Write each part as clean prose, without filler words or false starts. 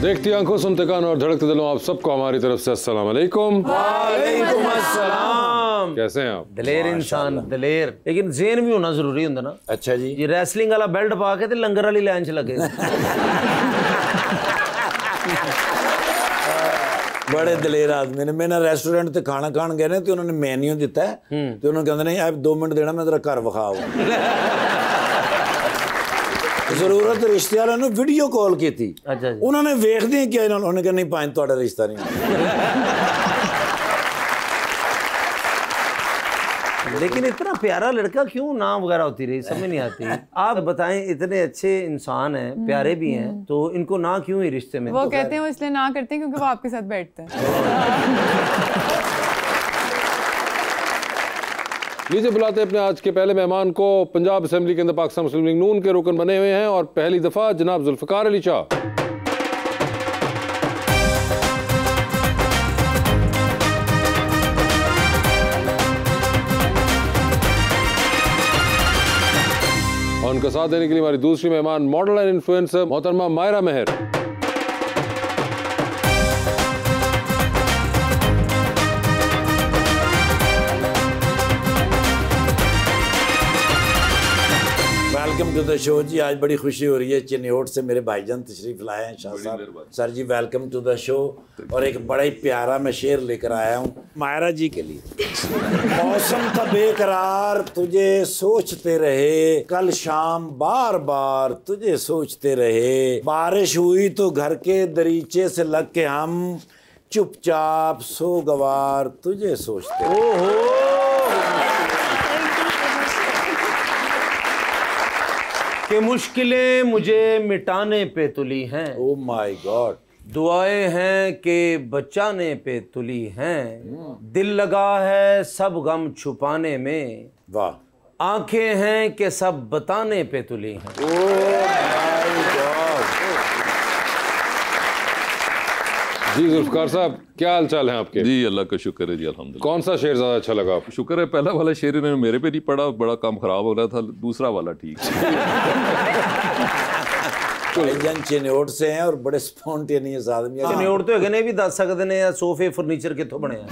देखती आंखों, सुनते कान और धड़कते दिलों, आप सबको हमारी तरफ से अस्सलाम वालेकुम। वालेकुम अस्सलाम। कैसे हैं आप? दलेर इंसान दलेर, लेकिन ज़हन भी होना जरूरी होंदा ना। अच्छा जी, ये रेसलिंग वाला बेल्ट पा के ते लंगर वाली लाइन च लगे। बड़े दलेर आदमी ने। मैं ना रेस्टोरेंट ते खाना खान गए ने ते उन्होंने मेन्यू दिता है ते उन्होंने कहंदे नहीं आप 2 मिनट देना, मैं तेरा घर विखाओ। जरूरत रिश्तेदारों ने वीडियो कॉल की थी। अच्छा जी। उन्होंने वेखदे क्या उन्होंने कहा नहीं पांच ਤੁਹਾਡਾ रिश्ता नहीं। लेकिन इतना प्यारा लड़का क्यों नाम वगैरह होती रही, समझ नहीं आती। आप बताएं, इतने अच्छे इंसान हैं, प्यारे भी हैं, तो इनको ना क्यों ही रिश्ते में? वो कहते हैं वो इसलिए ना करते हैं क्योंकि वो आपके साथ बैठते हैं। लीजिए बुलाते हैं अपने आज के पहले मेहमान को। पंजाब असेंबली के अंदर पाकिस्तान मुस्लिम लीग नून के रुकन बने हुए हैं और पहली दफा जनाब जुल्फिकार अली शाह। और उनका साथ देने के लिए हमारी दूसरी मेहमान मॉडल एंड इन्फ्लुएंसर मोहतरमा मायरा मेहर। वेलकम टू द शो जी। आज बड़ी खुशी हो रही है, चिन्होट से मेरे भाईजान तशरीफ लाए हैं शाह साहब। Sir ji welcome to the show. और एक बड़ा ही प्यारा मैं शेर लेकर आया हूँ मायरा जी के लिए। मौसम का बेकरार तुझे सोचते रहे, कल शाम बार बार तुझे सोचते रहे, बारिश हुई तो घर के दरीचे से लग के हम चुपचाप सो गवार तुझे सोचते रहे। कि मुश्किलें मुझे मिटाने पे तुली हैं, ओ माय गॉड, दुआएं हैं कि बचाने पे तुली हैं, दिल लगा है सब गम छुपाने में, वाह, आंखें हैं कि सब बताने पे तुली हैं। Oh my god. जी जुल्फिकार साहब, क्या हाल चाल है आपके? जी अल्लाह का शुक्र है जी, अल्हम्दुलिल्लाह। कौन सा शेर ज्यादा अच्छा लगा आपको? शुक्र है पहला वाला शेर इन्होंने मेरे पे नहीं पड़ा, बड़ा काम खराब हो रहा था। दूसरा वाला ठीक है। भाईजान चिन्होट से हैं और बड़े स्पॉन्टेनियस आदमी हैं। चिन्होट तो है भी दस सकते ने, सोफे फर्नीचर कितों बने हैं?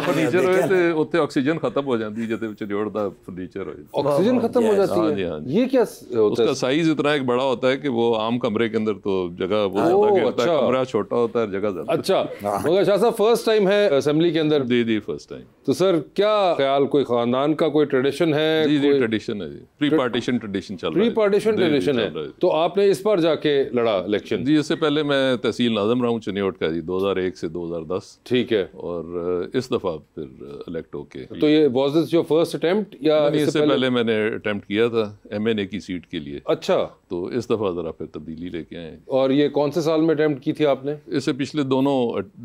फर्नीचर होए ते उत्ते ऑक्सीजन खत्म हो जाती है, जिते चिन्होट दा फर्नीचर होए ऑक्सीजन खत्म हो जाती हाँ है। जी, हाँ जी। ये क्या होता है? उसका साइज इतना एक बड़ा होता है कि वो आम कमरे के अंदर तो जगह वो ज्यादा घेरता है, कमरा छोटा होता है, जगह ज्यादा। अच्छा, मगर शाह साहब फर्स्ट टाइम है असेंबली के अंदर? जी जी फर्स्ट टाइम। तो सर क्या ख्याल, कोई खानदान का कोई ट्रेडिशन है? जी जी ट्रेडिशन है जी, प्री पार्टीशन ट्रेडिशन चल रहा है। प्री पार्टीशन ट्रेडिशन है, तो आपने इस बार जाके लड़ा इलेक्शन? जी, इससे पहले मैं तहसील नाज़िम रहा हूँ चिन्होट का जी, 2001 से 2010। ठीक है। और इस दफा फिर इलेक्ट होके। तो ये was this your first attempt या इससे पहले मैंने अटेम्प्ट किया था MNA की सीट के लिए? अच्छा, तो इस दफा जरा फिर तब्दीली लेके आए। और ये कौन से साल में अटेम्प्ट की थी आपने? इससे पिछले दोनों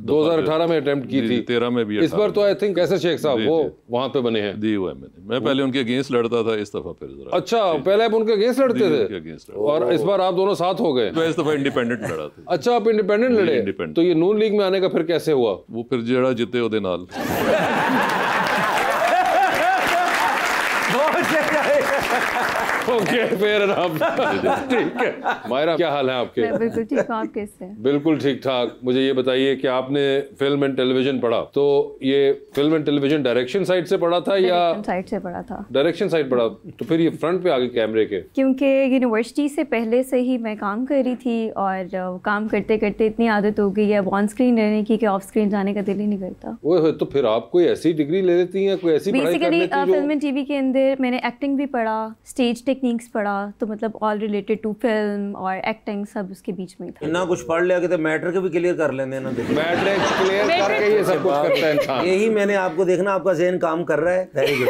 2018 में अटेम्प्ट की थी, 13 में भी। इस बार तो आई थिंक कैसर शेख साहब वो वहां पे बने हैं। जी वो MNA, मैं पहले उनके अगेंस्ट लड़ता था, इस दफा फिर जरा। अच्छा, पहले आप उनके अगेंस्ट लड़ते थे और इस बार आप दोनों साथ हो गए? मैं इस दफा इंडिपेंडेंट लड़ा था। अच्छा, आप इंडिपेंडेंट लड़े? इंडिपेंडेंट। तो ये नून लीग में आने का फिर कैसे हुआ? वो फिर जेड़ा जिते ओदे नाल। Okay, fair enough. ठीक है। मायरा, क्या हाल है आपके? मैं बिल्कुल ठीक हूँ, आप कैसे हैं? बिल्कुल ठीक ठाक। मुझे ये बताइए कि आपने फिल्म एंड टेलीविजन पढ़ा, तो ये film and television direction side से पढ़ा था या? डायरेक्शन साइड से पढ़ा था। डायरेक्शन साइड पढ़ा, तो फिर ये फ्रंट पे आगे कैमरे के? क्योंकि यूनिवर्सिटी से पहले से ही मैं काम कर रही थी और काम करते करते इतनी आदत हो गई है ऑन स्क्रीन रहने की कि ऑफ स्क्रीन जाने का दिल ही नहीं करता। ओए, तो फिर आप कोई ऐसी डिग्री ले लेती हैं, कोई ऐसी पढ़ाई कर बेसिकली लेती हैं जो? फिल्म एंड टीवी के अंदर मैंने एक्टिंग भी पढ़ा, स्टेज टेक्निक्स पढ़ा, तो मतलब ऑल रिलेटेड टू फिल्म और एक्टिंग सब उसके बीच में ही था। इतना कुछ पढ़ लिया कि मैटर के भी क्लियर कर लेंगे ना। मैट्रिक क्लियर करके ये सब कुछ करता है इंसान। यही मैंने आपको देखना, आपका ज़हन काम कर रहा है। Very good.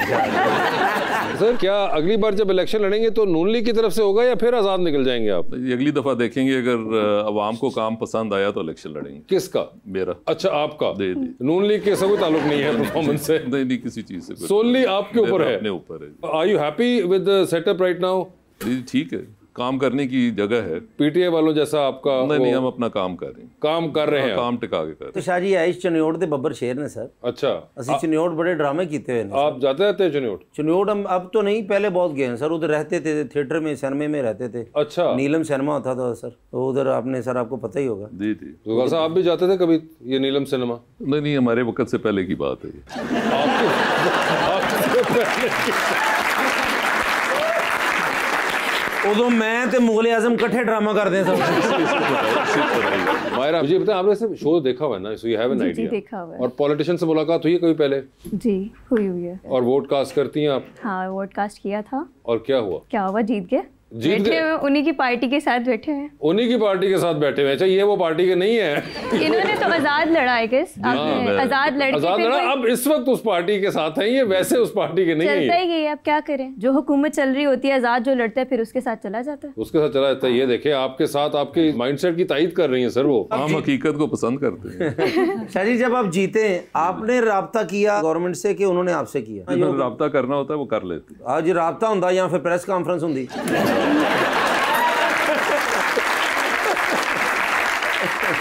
सर क्या अगली बार जब इलेक्शन लड़ेंगे तो नून लीग की तरफ से होगा या फिर आजाद निकल जाएंगे आप? अगली दफा देखेंगे, अगर अवाम को काम पसंद आया तो इलेक्शन लड़ेंगे। किसका? मेरा। अच्छा, आपका? जी जी। नून लीग के कोई ताल्लुक नहीं है परफॉर्मेंस से? नहीं, किसी चीज से। सोनली आपके ऊपर है? अपने ऊपर है। Are you happy with the setup right now? जी ठीक है। काम करने की जगह है। पीटीआई वालों जैसा आपका नहीं, हम अपना काम कर रहे हैं, काम कर रहे हैं, काम टिका के कर रहे तो शाह जी आइश चनियोड़ दे बब्बर शेर ने सर। अच्छा, ਅਸੀਂ चनियोड़ बड़े ड्रामे कीते हुए हैं। आप जाते रहते हैं चनियोड़? चनियोड़ हम अब तो नहीं, पहले बहुत गए हैं सर। उधर रहते थे, थिएटर में सिनेमा में रहते थे। अच्छा, नीलम सिनेमा होता था सर, तो उधर आपने सर आपको पता ही होगा। जी जी। तो वैसा आप भी जाते थे कभी ये नीलम सिनेमा? नहीं, हमारे वक्त से पहले की बात है ये। उदो मैं ते मुगल आजम कट्ठे ड्रामा करते हैं सब। मायरा मुझे बताएं, आपने सिर्फ शो देखा हुआ है ना, so you have an idea? देखा हुआ है। और पॉलिटिशियन से मुलाकात हुई है कभी पहले? जी हुई है। और वोट कास्ट करती हैं आप? हाँ, वोट कास्ट किया था। और क्या हुआ? क्या हुआ? जीत गए। जीत बैठे गए? हुए उन्हीं की पार्टी के साथ बैठे हैं। उन्हीं की पार्टी के साथ बैठे हुए हैं? अच्छा, ये वो पार्टी के नहीं है? इन्होंने तो आजाद लड़ा है, किस आपने आजाद लड़ के आजाद फिर लड़ा, कोई- अब इस वक्त उस पार्टी के साथ हैं ये, वैसे उस पार्टी के नहीं है चलता ये। ही है। अब क्या करें, जो हुकूमत चल रही होती है, आजाद जो लड़ता है फिर उसके साथ चला जाता है। उसके साथ चला जाता है। ये देखे आपके साथ आपके माइंडसेट की तायद कर रही हैं सर वो। हम हकीकत को पसंद करते हैं। शाह जी जब आप जीते आपने राब्ता किया गवर्नमेंट से कि उन्होंने आपसे किया? जो राब्ता करना होता है वो कर लेते हैं। आज राब्ता होंदा या फिर प्रेस कॉन्फ्रेंस होंदी?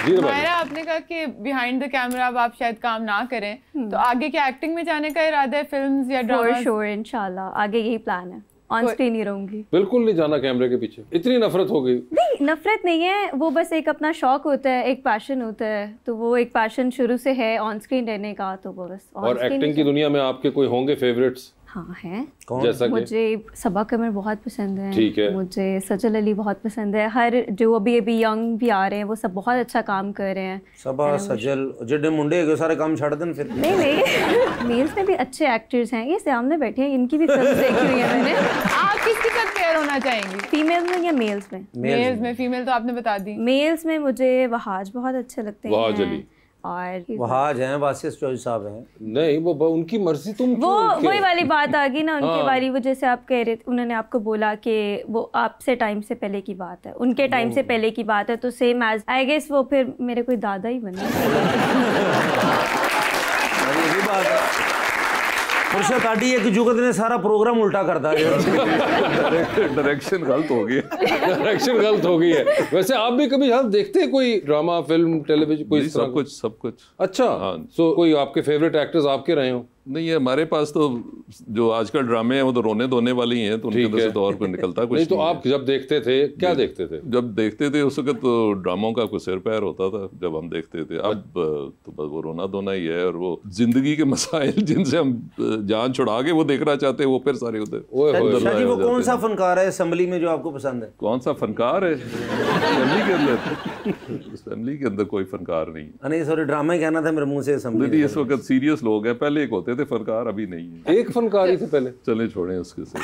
मायरा, आपने कहा कि बिहाइंड द कैमरा अब आप शायद काम ना करें, तो आगे क्या एक्टिंग में जाने का इरादा है, फिल्म्स या ड्रामा? श्योर, इंशाल्लाह आगे यही प्लान है। ऑन स्क्रीन ही रहूंगी। बिल्कुल नहीं जाना कैमरे के पीछे। इतनी नफरत हो गई? नहीं, नफरत नहीं है, वो बस एक अपना शौक होता है, एक पैशन होता है, तो वो एक पैशन शुरू से है ऑन स्क्रीन रहने का, तो वो बस और एक्टिंग की दुनिया में आपके कोई होंगे फेवरेट्स? हाँ है। जैसा कि? मुझे सबा कमर बहुत पसंद है। ठीक है। मुझे सजल अली बहुत पसंद है। हर जो अभी यंग भी आ रहे हैं वो सब बहुत अच्छा काम कर रहे हैं। सबा सजल जिड्डे मुंडे के सारे काम छड़ देन फिर। नहीं मेल्स में भी अच्छे एक्टर्स हैं, ये सामने बैठे हैं, इनकी भी फिल्म देखी हुई है मैंने। आप किसके साथ पेयर होना चाहेंगी? फीमेल में या मेल्स में? मेल्स में। फीमेल तो आपने बता दी। मेल्स में मुझे वहाज बहुत अच्छे लगते हैं। वहाज अली और वहाज हैं, वासिस चौधरी साहब हैं। नहीं, वो उनकी मर्जी। तुम वो वही वाली बात आ गई ना उनके बारी, वो जैसे आप कह रहे थे, उन्होंने आपको बोला कि वो आपसे टाइम से पहले की बात है, उनके टाइम से पहले की बात है, तो सेम एज आई गेस वो फिर मेरे कोई दादा ही बने। यही बात है। फुर्सत आटी एक जुगत ने सारा प्रोग्राम उल्टा कर दिया। डायरेक्शन गलत हो गई। डायरेक्शन गलत हो गई है। वैसे आप भी कभी हाल देखते हैं कोई ड्रामा, फिल्म, टेलीविजन, कोई इस तरह का? सब कुछ। अच्छा, सो कोई आपके फेवरेट एक्टर्स आपके रहे हो? नहीं है हमारे पास तो, जो आजकल ड्रामे हैं वो तो रोने धोने वाली हैं, तो उनके अंदर से तो और कोई निकलता कुछ नहीं। तो है। आप जब देखते थे क्या देखते थे? जब देखते थे उस वक्त तो ड्रामों का कुछ सिर पैर होता था जब हम देखते थे। अब तो बस वो रोना धोना ही है, और वो जिंदगी के मसाइल जिनसे हम जान छुड़ा के वो देखना चाहते हैं, वो फिर सारे उधर। शाह जी वो कौन सा फनकार है असेंबली में जो आपको पसंद है? कौन सा फनकार है फैमिली के अंदर? फैमिली के अंदर कोई फनकार नहीं है। नहीं सॉरी, ड्रामा ही कहना था मेरे मुंह से। असेंबली इस वक्त सीरियस लोग हैं, पहले एक होते थे फनकार, अभी नहीं है। एक फनकार ही थे पहले। चले छोड़ें उसके से।